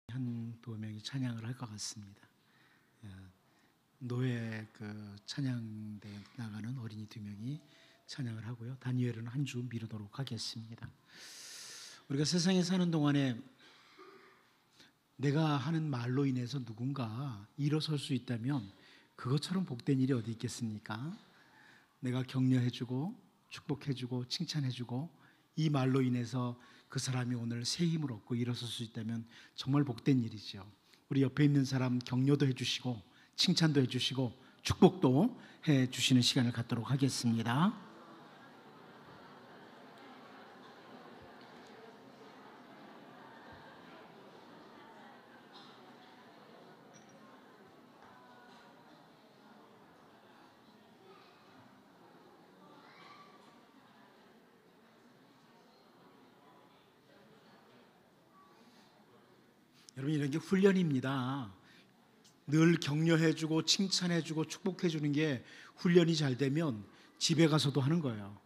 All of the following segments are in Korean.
한두 명이 찬양을 할 것 같습니다. 노예 찬양대에 나가는 어린이 2명이 찬양을 하고요. 다니엘은 한 주 미루도록 하겠습니다. 우리가 세상에 사는 동안에 내가 하는 말로 인해서 누군가 일어설 수 있다면 그것처럼 복된 일이 어디 있겠습니까? 내가 격려해주고 축복해주고 칭찬해주고 이 말로 인해서 그 사람이 오늘 새 힘을 얻고 일어설 수 있다면 정말 복된 일이죠. 우리 옆에 있는 사람 격려도 해주시고 칭찬도 해주시고 축복도 해주시는 시간을 갖도록 하겠습니다. 여러분, 이런 게 훈련입니다. 늘 격려해주고 칭찬해주고 축복해주는 게 훈련이 잘 되면 집에 가서도 하는 거예요.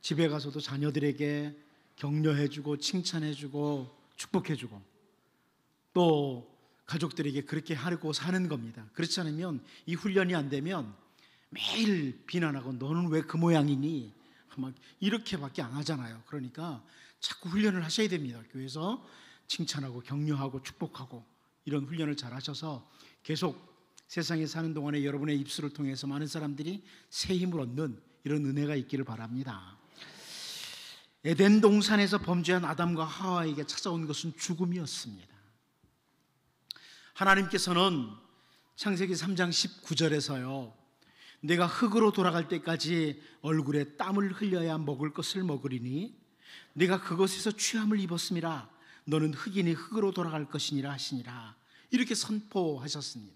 집에 가서도 자녀들에게 격려해주고 칭찬해주고 축복해주고 또 가족들에게 그렇게 하려고 사는 겁니다. 그렇지 않으면 이 훈련이 안 되면 매일 비난하고 너는 왜 그 모양이니? 막 이렇게밖에 안 하잖아요. 그러니까 자꾸 훈련을 하셔야 됩니다. 교회에서 칭찬하고 격려하고 축복하고 이런 훈련을 잘 하셔서 계속 세상에 사는 동안에 여러분의 입술을 통해서 많은 사람들이 새 힘을 얻는 이런 은혜가 있기를 바랍니다. 에덴 동산에서 범죄한 아담과 하와에게 찾아온 것은 죽음이었습니다. 하나님께서는 창세기 3장 19절에서요, 내가 흙으로 돌아갈 때까지 얼굴에 땀을 흘려야 먹을 것을 먹으리니 내가 그것에서 취함을 입었음이라 너는 흙이니 흙으로 돌아갈 것이니라 하시니라, 이렇게 선포하셨습니다.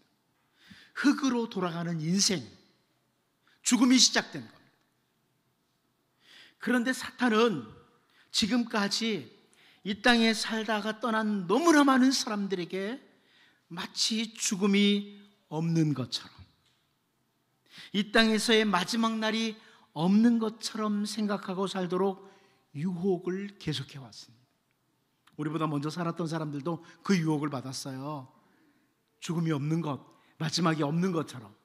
흙으로 돌아가는 인생, 죽음이 시작된 겁니다. 그런데 사탄은 지금까지 이 땅에 살다가 떠난 너무나 많은 사람들에게 마치 죽음이 없는 것처럼, 이 땅에서의 마지막 날이 없는 것처럼 생각하고 살도록 유혹을 계속해 왔습니다. 우리보다 먼저 살았던 사람들도 그 유혹을 받았어요. 죽음이 없는 것, 마지막이 없는 것처럼.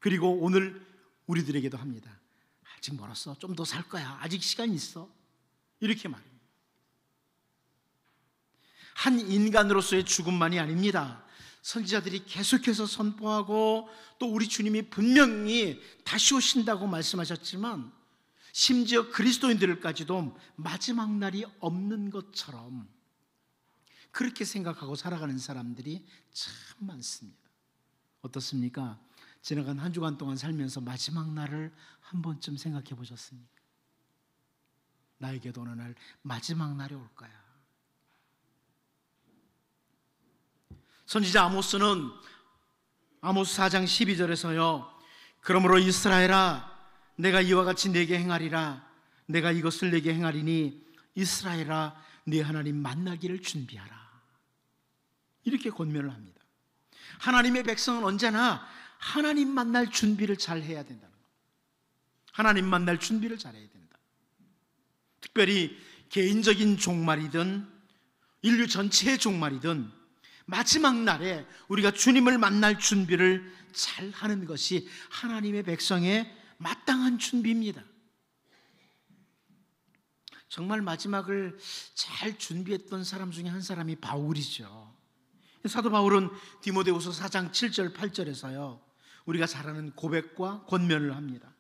그리고 오늘 우리들에게도 합니다. 아직 멀었어. 좀 더 살 거야. 아직 시간이 있어. 이렇게 말합니다. 한 인간으로서의 죽음만이 아닙니다. 선지자들이 계속해서 선포하고 또 우리 주님이 분명히 다시 오신다고 말씀하셨지만 심지어 그리스도인들까지도 마지막 날이 없는 것처럼 그렇게 생각하고 살아가는 사람들이 참 많습니다. 어떻습니까? 지나간 한 주간 동안 살면서 마지막 날을 한 번쯤 생각해 보셨습니까? 나에게도 어느 날 마지막 날이 올 거야. 선지자 아모스는 아모스 4장 12절에서요, 그러므로 이스라엘아 내가 이와 같이 네게 행하리라. 내가 이것을 네게 행하리니 이스라엘아 네 하나님 만나기를 준비하라. 이렇게 권면을 합니다. 하나님의 백성은 언제나 하나님 만날 준비를 잘 해야 된다는 겁니다. 하나님 만날 준비를 잘 해야 된다. 특별히 개인적인 종말이든 인류 전체의 종말이든 마지막 날에 우리가 주님을 만날 준비를 잘 하는 것이 하나님의 백성의 마땅한 준비입니다. 정말 마지막을 잘 준비했던 사람 중에 한 사람이 바울이죠. 사도 바울은 디모데후서 4장 7절 8절에서요, 우리가 잘 아는 고백과 권면을 합니다.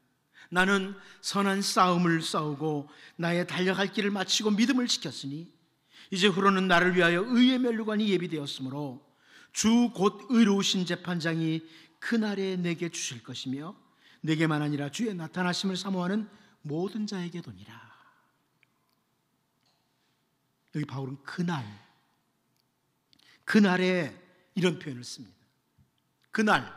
나는 선한 싸움을 싸우고 나의 달려갈 길을 마치고 믿음을 지켰으니 이제 후로는 나를 위하여 의의 면류관이 예비되었으므로 주 곧 의로우신 재판장이 그날에 내게 주실 것이며 내게만 아니라 주의 나타나심을 사모하는 모든 자에게 도니라. 여기 바울은 그날에 이런 표현을 씁니다. 그날,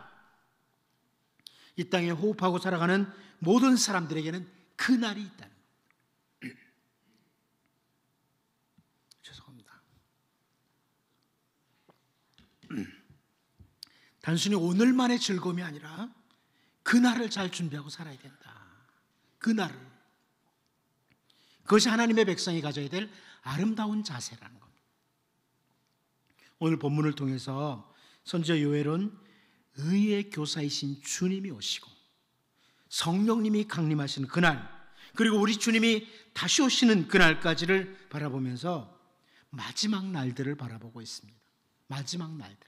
이 땅에 호흡하고 살아가는 모든 사람들에게는 그날이 있다는 겁니다. 죄송합니다. 단순히 오늘만의 즐거움이 아니라 그날을 잘 준비하고 살아야 된다. 그날을. 그것이 하나님의 백성이 가져야 될 아름다운 자세라는 겁니다. 오늘 본문을 통해서 선지자 요엘은 의의 교사이신 주님이 오시고 성령님이 강림하시는 그날, 그리고 우리 주님이 다시 오시는 그날까지를 바라보면서 마지막 날들을 바라보고 있습니다. 마지막 날들.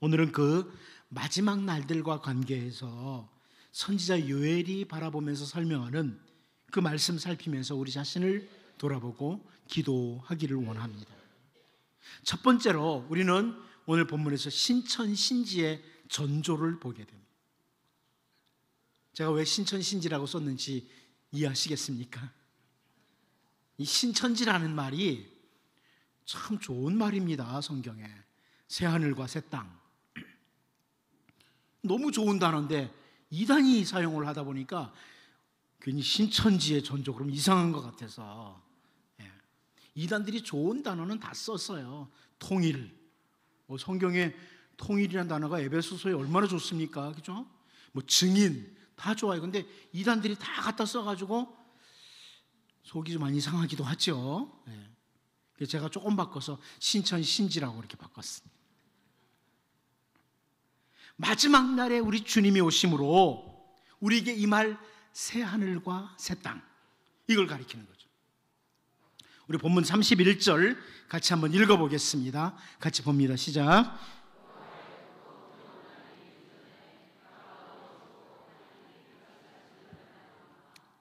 오늘은 그 마지막 날들과 관계해서 선지자 요엘이 바라보면서 설명하는 그 말씀 살피면서 우리 자신을 돌아보고 기도하기를 원합니다. 첫 번째로 우리는 오늘 본문에서 신천신지의 전조를 보게 됩니다. 제가 왜 신천신지라고 썼는지 이해하시겠습니까? 이 신천지라는 말이 참 좋은 말입니다. 성경에 새하늘과 새 땅, 너무 좋은 단어인데 이단이 사용을 하다 보니까 괜히 신천지의 전조 그러면 이상한 것 같아서 이단들이 좋은 단어는 다 썼어요. 통일, 성경에 통일이라는 단어가 에베소서에 얼마나 좋습니까? 그죠? 증인 다 좋아요. 근데 이단들이 다 갖다 써가지고 속이 좀 많이 이상하기도 하죠. 그래서 제가 조금 바꿔서 신천신지라고 이렇게 바꿨습니다. 마지막 날에 우리 주님이 오심으로 우리에게 임할 새 하늘과 새 땅, 이걸 가리키는 거죠. 우리 본문 31절 같이 한번 읽어보겠습니다. 같이 봅니다. 시작.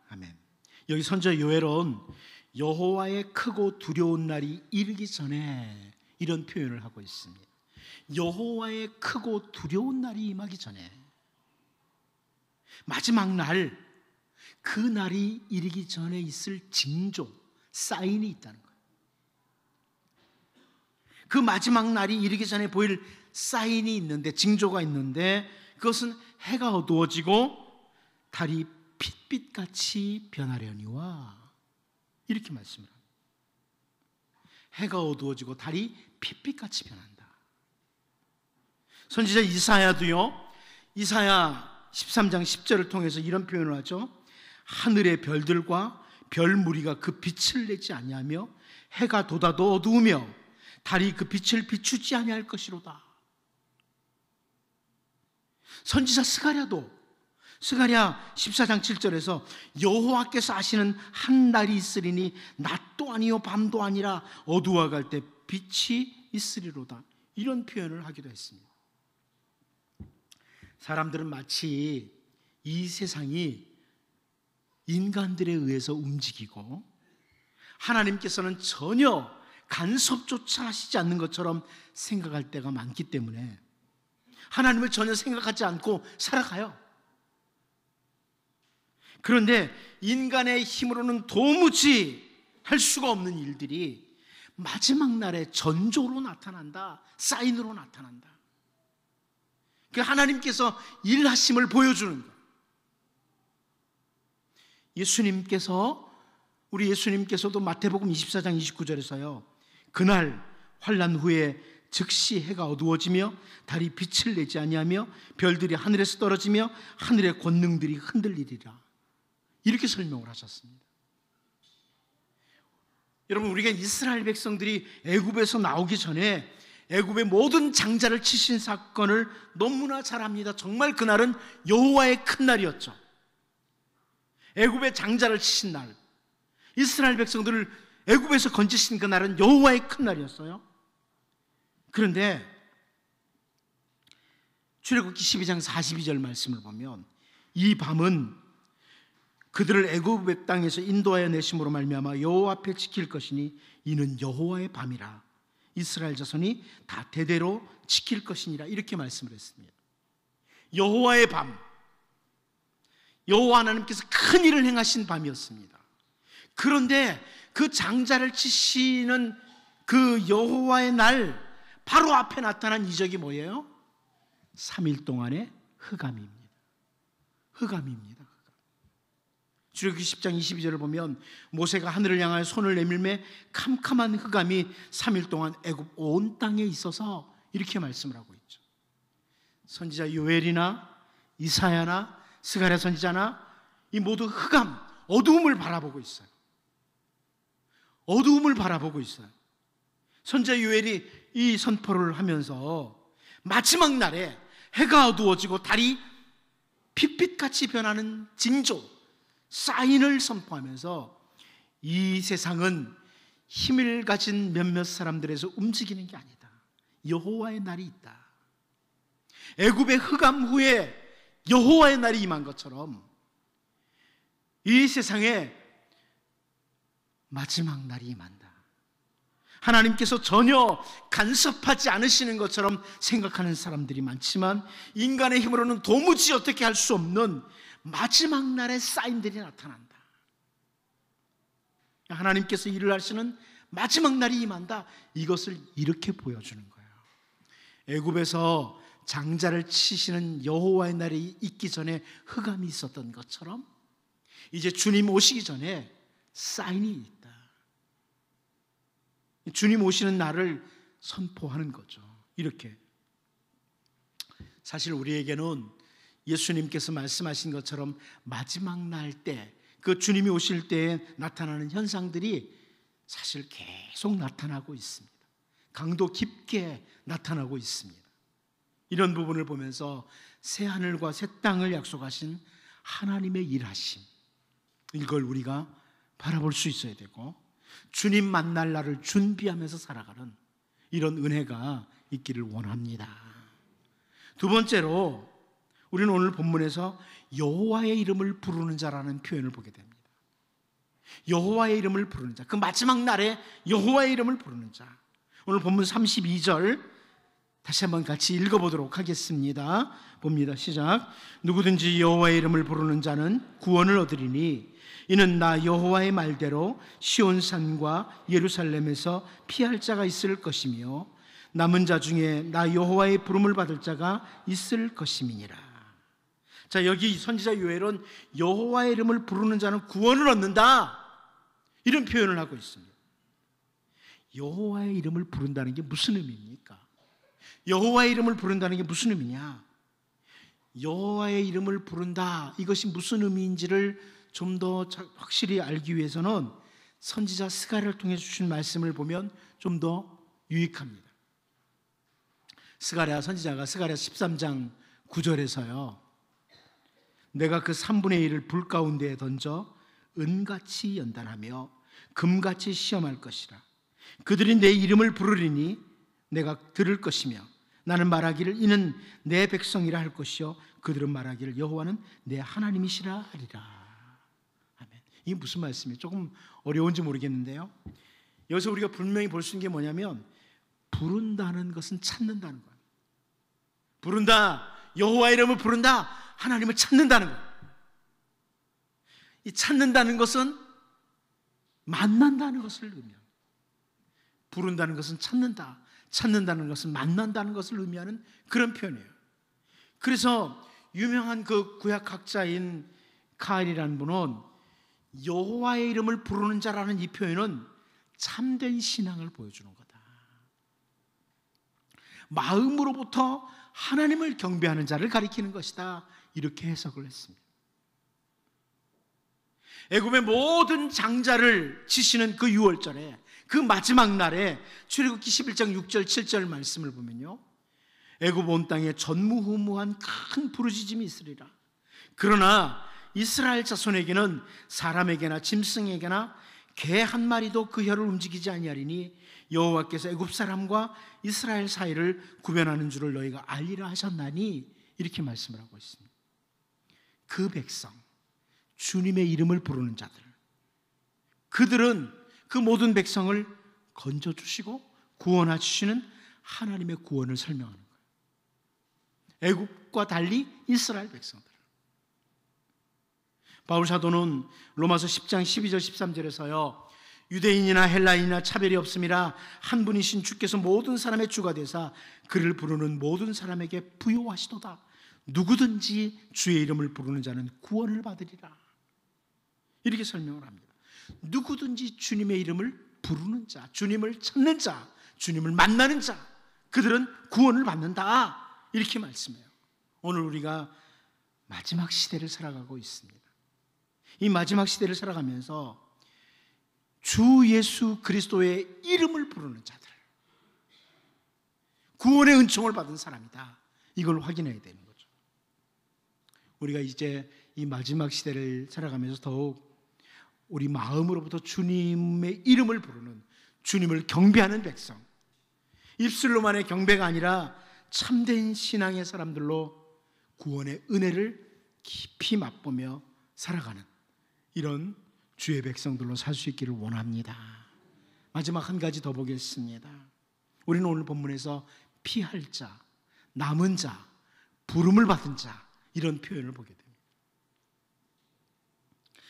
아멘. 여기 선지자 요엘은 여호와의 크고 두려운 날이 이르기 전에 이런 표현을 하고 있습니다. 여호와의 크고 두려운 날이 임하기 전에, 마지막 날, 그 날이 이르기 전에 있을 징조, 사인이 있다는 거예요. 그 마지막 날이 이르기 전에 보일 사인이 있는데, 징조가 있는데, 그것은 해가 어두워지고 달이 핏빛같이 변하려니와, 이렇게 말씀을 합니다. 해가 어두워지고 달이 핏빛같이 변한다. 선지자 이사야도요, 이사야 13장 10절을 통해서 이런 표현을 하죠. 하늘의 별들과 별 무리가 그 빛을 내지 아니하며 해가 돋아도 어두우며 달이 그 빛을 비추지 아니할 것이로다. 선지자 스가랴도 스가랴 14장 7절에서 여호와께서 하시는 한 날이 있으리니 낮도 아니요 밤도 아니라 어두워갈 때 빛이 있으리로다. 이런 표현을 하기도 했습니다. 사람들은 마치 이 세상이 인간들에 의해서 움직이고 하나님께서는 전혀 간섭조차 하시지 않는 것처럼 생각할 때가 많기 때문에 하나님을 전혀 생각하지 않고 살아가요. 그런데 인간의 힘으로는 도무지 할 수가 없는 일들이 마지막 날에 전조로 나타난다, 사인으로 나타난다. 그 하나님께서 일하심을 보여주는 것. 우리 예수님께서도 마태복음 24장 29절에서요, 그날 환난 후에 즉시 해가 어두워지며 달이 빛을 내지 아니하며 별들이 하늘에서 떨어지며 하늘의 권능들이 흔들리리라, 이렇게 설명을 하셨습니다. 여러분, 우리가 이스라엘 백성들이 애굽에서 나오기 전에 애굽의 모든 장자를 치신 사건을 너무나 잘 압니다. 정말 그날은 여호와의 큰 날이었죠. 애굽의 장자를 치신 날, 이스라엘 백성들을 애굽에서 건지신 그날은 여호와의 큰 날이었어요. 그런데 출애굽기 12장 42절 말씀을 보면 이 밤은 그들을 애굽의 땅에서 인도하여 내심으로 말미암아 여호와 앞에 지킬 것이니 이는 여호와의 밤이라 이스라엘 자손이 다 대대로 지킬 것이니라, 이렇게 말씀을 했습니다. 여호와의 밤, 여호와 하나님께서 큰 일을 행하신 밤이었습니다. 그런데 그 장자를 치시는 그 여호와의 날 바로 앞에 나타난 이적이 뭐예요? 3일 동안의 흑암입니다. 흑암입니다. 출애굽기 10장 22절을 보면 모세가 하늘을 향하여 손을 내밀매 캄캄한 흑암이 3일 동안 애굽 온 땅에 있어서, 이렇게 말씀을 하고 있죠. 선지자 요엘이나 이사야나 스가랴 선지자나 이 모두 흑암, 어두움을 바라보고 있어요. 어두움을 바라보고 있어요. 선지자 요엘이 이 선포를 하면서 마지막 날에 해가 어두워지고 달이 핏빛같이 변하는 징조, 사인을 선포하면서 이 세상은 힘을 가진 몇몇 사람들에서 움직이는 게 아니다. 여호와의 날이 있다. 애굽의 흑암 후에 여호와의 날이 임한 것처럼 이 세상에 마지막 날이 임한다. 하나님께서 전혀 간섭하지 않으시는 것처럼 생각하는 사람들이 많지만 인간의 힘으로는 도무지 어떻게 할 수 없는 마지막 날의 사인들이 나타난다. 하나님께서 일을 하시는 마지막 날이 임한다. 이것을 이렇게 보여주는 거예요. 애굽에서 장자를 치시는 여호와의 날이 있기 전에 흑암이 있었던 것처럼 이제 주님 오시기 전에 사인이 있다. 주님 오시는 날을 선포하는 거죠. 이렇게. 사실 우리에게는 예수님께서 말씀하신 것처럼 마지막 날 때, 그 주님이 오실 때에 나타나는 현상들이 사실 계속 나타나고 있습니다. 강도 깊게 나타나고 있습니다. 이런 부분을 보면서 새 하늘과 새 땅을 약속하신 하나님의 일하심, 이걸 우리가 바라볼 수 있어야 되고 주님 만날 날을 준비하면서 살아가는 이런 은혜가 있기를 원합니다. 두 번째로 우리는 오늘 본문에서 여호와의 이름을 부르는 자라는 표현을 보게 됩니다. 여호와의 이름을 부르는 자, 그 마지막 날에 여호와의 이름을 부르는 자. 오늘 본문 32절 다시 한번 같이 읽어보도록 하겠습니다. 봅니다. 시작. 누구든지 여호와의 이름을 부르는 자는 구원을 얻으리니 이는 나 여호와의 말대로 시온산과 예루살렘에서 피할 자가 있을 것이며 남은 자 중에 나 여호와의 부름을 받을 자가 있을 것임이니라. 자, 여기 선지자 요엘은 여호와의 이름을 부르는 자는 구원을 얻는다, 이런 표현을 하고 있습니다. 여호와의 이름을 부른다는 게 무슨 의미입니까? 여호와의 이름을 부른다는 게 무슨 의미냐? 여호와의 이름을 부른다, 이것이 무슨 의미인지를 좀 더 확실히 알기 위해서는 선지자 스가랴를 통해 주신 말씀을 보면 좀 더 유익합니다. 선지자가 스가랴 13장 9절에서요, 내가 그 3분의 1을 불 가운데에 던져 은같이 연단하며 금같이 시험할 것이라. 그들이 내 이름을 부르리니 내가 들을 것이며 나는 말하기를 이는 내 백성이라 할 것이요 그들은 말하기를 여호와는 내 하나님이시라 하리라. 아멘. 이게 무슨 말씀이에요? 조금 어려운지 모르겠는데요, 여기서 우리가 분명히 볼 수 있는 게 뭐냐면 부른다는 것은 찾는다는 거예요. 부른다, 여호와의 이름을 부른다, 하나님을 찾는다는 거예요. 이 찾는다는 것은 만난다는 것을 의미합니다. 부른다는 것은 찾는다, 찾는다는 것은 만난다는 것을 의미하는 그런 표현이에요. 그래서 유명한 그 구약학자인 카일이라는 분은 여호와의 이름을 부르는 자라는 이 표현은 참된 신앙을 보여주는 거다, 마음으로부터 하나님을 경배하는 자를 가리키는 것이다, 이렇게 해석을 했습니다. 애굽의 모든 장자를 치시는 그 6월절에, 그 마지막 날에 출애굽기 11장 6절 7절 말씀을 보면요, 애굽 온 땅에 전무후무한 큰 부르짖음이 있으리라. 그러나 이스라엘 자손에게는 사람에게나 짐승에게나 개 한 마리도 그 혀를 움직이지 아니하리니 여호와께서 애굽 사람과 이스라엘 사이를 구별하는 줄을 너희가 알리라 하셨나니, 이렇게 말씀을 하고 있습니다. 그 백성, 주님의 이름을 부르는 자들, 그들은 그 모든 백성을 건져주시고 구원하시는 하나님의 구원을 설명하는 거예요. 애굽과 달리 이스라엘 백성들. 바울 사도는 로마서 10장 12절 13절에서요, 유대인이나 헬라인이나 차별이 없음이라 한 분이신 주께서 모든 사람의 주가 되사 그를 부르는 모든 사람에게 부요하시도다. 누구든지 주의 이름을 부르는 자는 구원을 받으리라. 이렇게 설명을 합니다. 누구든지 주님의 이름을 부르는 자, 주님을 찾는 자, 주님을 만나는 자, 그들은 구원을 받는다, 이렇게 말씀해요. 오늘 우리가 마지막 시대를 살아가고 있습니다. 이 마지막 시대를 살아가면서 주 예수 그리스도의 이름을 부르는 자들, 구원의 은총을 받은 사람이다. 이걸 확인해야 되는 거죠. 우리가 이제 이 마지막 시대를 살아가면서 더욱 우리 마음으로부터 주님의 이름을 부르는, 주님을 경배하는 백성, 입술로만의 경배가 아니라 참된 신앙의 사람들로 구원의 은혜를 깊이 맛보며 살아가는 이런 주의 백성들로 살 수 있기를 원합니다. 마지막 한 가지 더 보겠습니다. 우리는 오늘 본문에서 피할 자, 남은 자, 부름을 받은 자, 이런 표현을 보게 됩니다.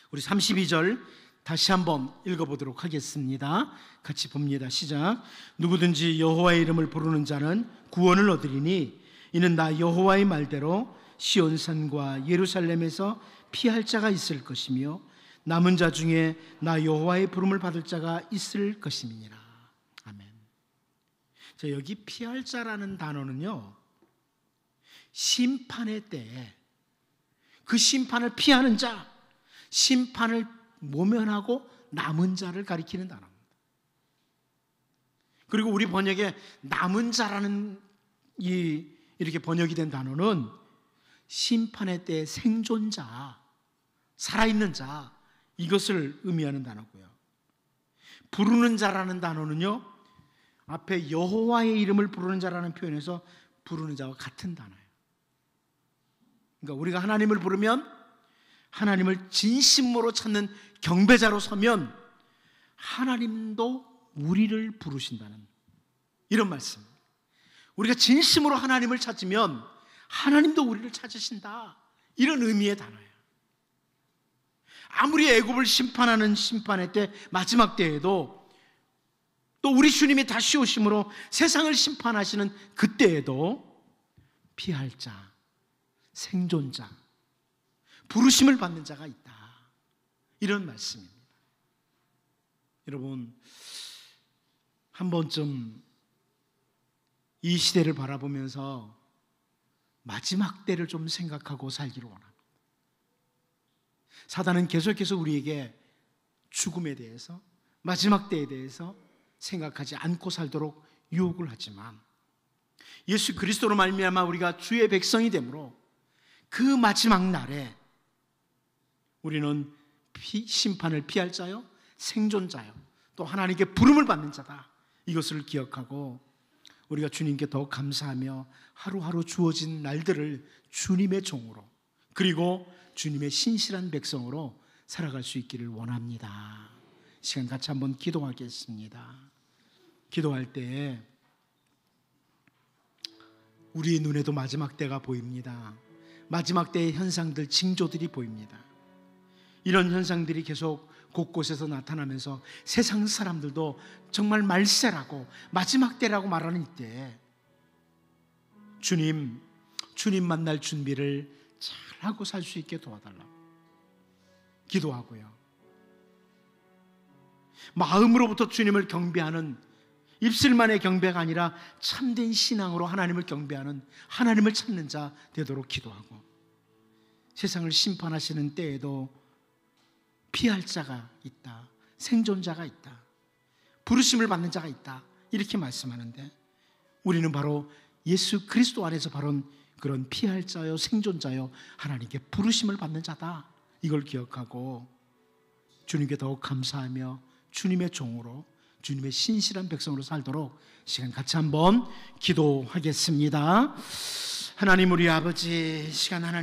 우리 32절 다시 한번 읽어보도록 하겠습니다. 같이 봅니다. 시작. 누구든지 여호와의 이름을 부르는 자는 구원을 얻으리니 이는 나 여호와의 말대로 시온산과 예루살렘에서 피할 자가 있을 것이며 남은 자 중에 나 여호와의 부름을 받을 자가 있을 것임이니라. 아멘. 자, 여기 피할 자라는 단어는요, 심판의 때에 그 심판을 피하는 자, 심판을 모면하고 남은 자를 가리키는 단어입니다. 그리고 우리 번역에 남은 자라는 이렇게 번역이 된 단어는 심판의 때 생존자, 살아있는 자, 이것을 의미하는 단어고요. 부르는 자라는 단어는요, 앞에 여호와의 이름을 부르는 자라는 표현에서 부르는 자와 같은 단어예요. 그러니까 우리가 하나님을 부르면, 하나님을 진심으로 찾는 경배자로 서면 하나님도 우리를 부르신다는 이런 말씀. 우리가 진심으로 하나님을 찾으면 하나님도 우리를 찾으신다, 이런 의미의 단어예요. 아무리 애굽을 심판하는 심판의 때, 마지막 때에도, 또 우리 주님이 다시 오심으로 세상을 심판하시는 그때에도 피할 자, 생존자, 부르심을 받는 자가 있다, 이런 말씀입니다. 여러분, 한 번쯤 이 시대를 바라보면서 마지막 때를 좀 생각하고 살기를 원합니다. 사단은 계속해서 우리에게 죽음에 대해서, 마지막 때에 대해서 생각하지 않고 살도록 유혹을 하지만 예수 그리스도로 말미암아 우리가 주의 백성이 되므로 그 마지막 날에 우리는 심판을 피할 자요, 생존자요, 또 하나님께 부름을 받는 자다, 이것을 기억하고 우리가 주님께 더 감사하며 하루하루 주어진 날들을 주님의 종으로, 그리고 주님의 신실한 백성으로 살아갈 수 있기를 원합니다. 시간 같이 한번 기도하겠습니다. 기도할 때 우리의 눈에도 마지막 때가 보입니다. 마지막 때의 현상들, 징조들이 보입니다. 이런 현상들이 계속 곳곳에서 나타나면서 세상 사람들도 정말 말세라고, 마지막 때라고 말하는 이때 주님 만날 준비를 잘하고 살 수 있게 도와달라고 기도하고요, 마음으로부터 주님을 경배하는, 입술만의 경배가 아니라 참된 신앙으로 하나님을 경배하는, 하나님을 찾는 자 되도록 기도하고, 세상을 심판하시는 때에도 피할 자가 있다, 생존자가 있다, 부르심을 받는 자가 있다, 이렇게 말씀하는데 우리는 바로 예수 그리스도 안에서 바로 그런 피할 자요, 생존자요, 하나님께 부르심을 받는 자다, 이걸 기억하고 주님께 더욱 감사하며 주님의 종으로, 주님의 신실한 백성으로 살도록 시간 같이 한번 기도하겠습니다. 하나님, 우리 아버지, 시간 하나님